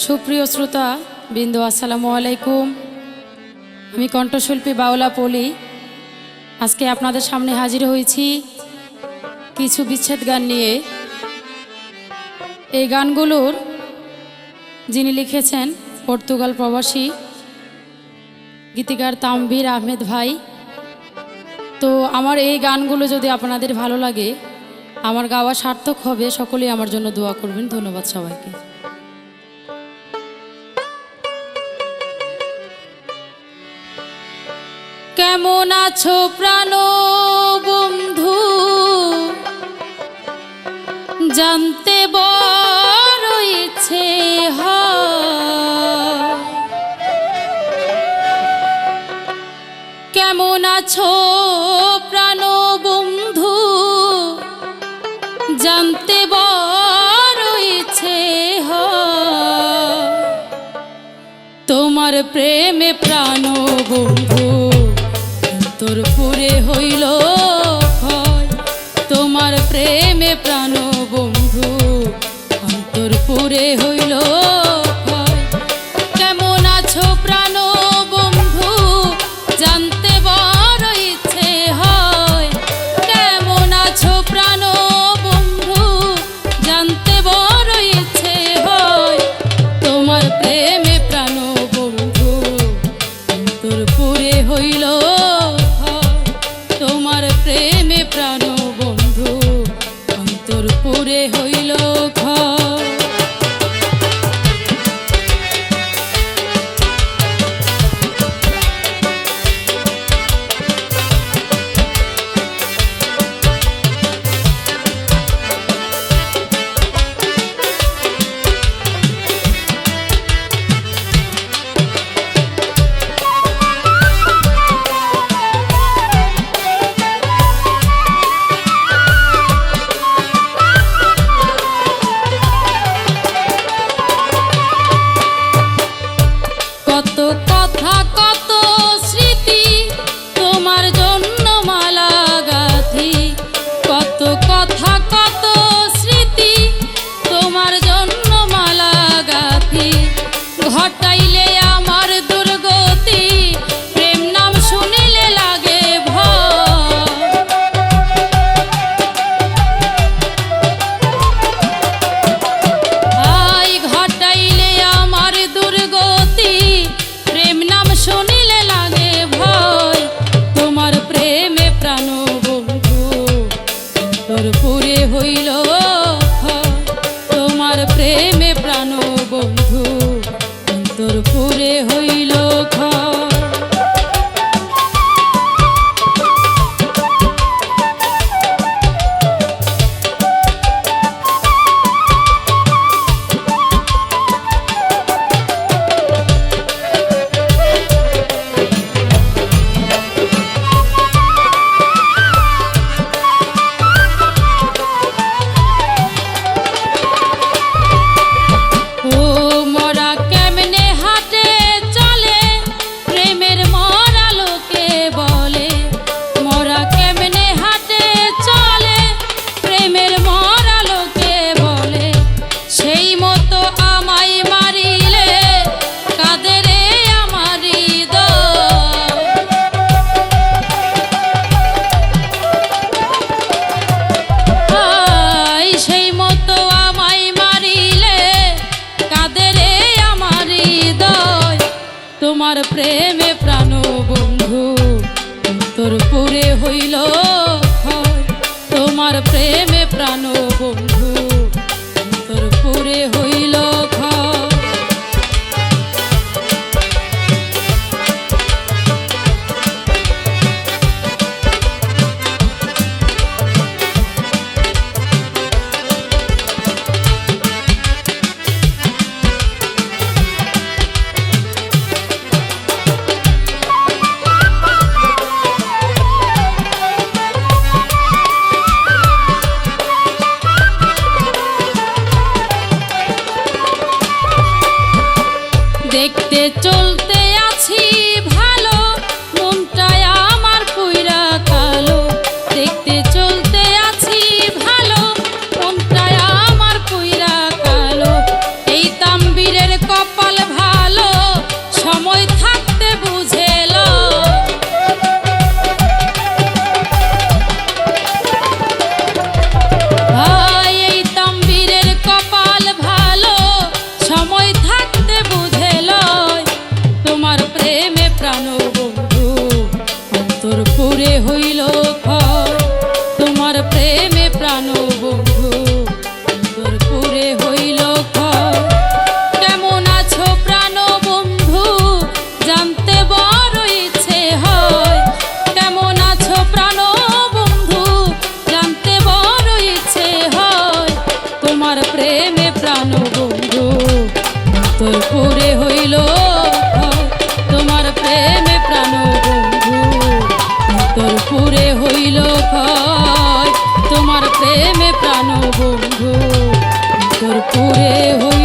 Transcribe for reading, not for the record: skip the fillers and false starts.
সুপ্রিয় শ্রোতা বিন্দু, আসসালামু আলাইকুম। আমি কণ্ঠশিল্পী বাউলা পলি আজকে আপনাদের সামনে হাজির হয়েছি কিছু বিচ্ছেদ গান নিয়ে। এই গানগুলোর যিনি লিখেছেন পর্তুগাল প্রবাসী গীতিকার তানভীর আহমেদ ভাই। তো আমার এই গানগুলো যদি আপনাদের ভালো লাগে, আমার গাওয়া সার্থক হবে, সকলেই আমার জন্য দোয়া করবেন। ধন্যবাদ সবাইকে। কেমন আছো প্রাণ বন্ধু, জানতে বড় ইচ্ছে হয়। কেমন আছো প্রাণ বন্ধু, জানতে বড় ইচ্ছে হয়। তোমার প্রেমে প্রাণ বন্ধু তোর পুরে হইল ভয়। তোমার প্রেমে প্রাণ বন্ধু অন্তর পুরে হইল ভয়। কেমন আছো প্রাণ বন্ধু, জানতে বড় ইচ্ছে হয়। কেমন আছো প্রাণ বন্ধু, জানতে বড় ইচ্ছে হয়। তোমার প্রেমে প্রাণ বন্ধু অন্তর পুরে হইল। তোমার প্রেমে প্রাণ বন্ধু অন্তর পুরে হইল ঘর। কত কথা কত স্মৃতি তোমার জন্য মালা গাঁথি। কত কথা কত স্মৃতি তোমার জন্য মালা গাঁথি। ঘটাইলে আমার দুর্গতি, প্রেম নাম শুনিলে লাগে ভয়। আই ঘটাইলে আমার দুর্গতি, প্রেম নাম শুনিলে লাগে ভয়। তোমার প্রেমে প্রাণ বন্ধু তোর পুরে হইল ভয়। তোমার প্রেমে প্রাণ বন্ধু তোর পুরে হইল ভয়। তোমার প্রেমে প্রাণ বন্ধু তোর পুরে হইল ভয়। তোমার প্রেমে প্রাণ বন্ধু তোর পুরে হইল ভয়। দেখতে চলতে আছি ভালো, মনটায় আমার পুইরা কালো। দেখতে চলতে আছি ভালো, মনটায় আমার পুইরা কালো। এই তানভীরের কপালে অন্তরপুরে হইল ক্ষয়, তোমার প্রেমে প্রাণ বন্ধু। অন্তরপুরে হইল ক্ষয়, তোমার প্রেমে প্রাণ বন্ধু। অন্তরপুরে হইল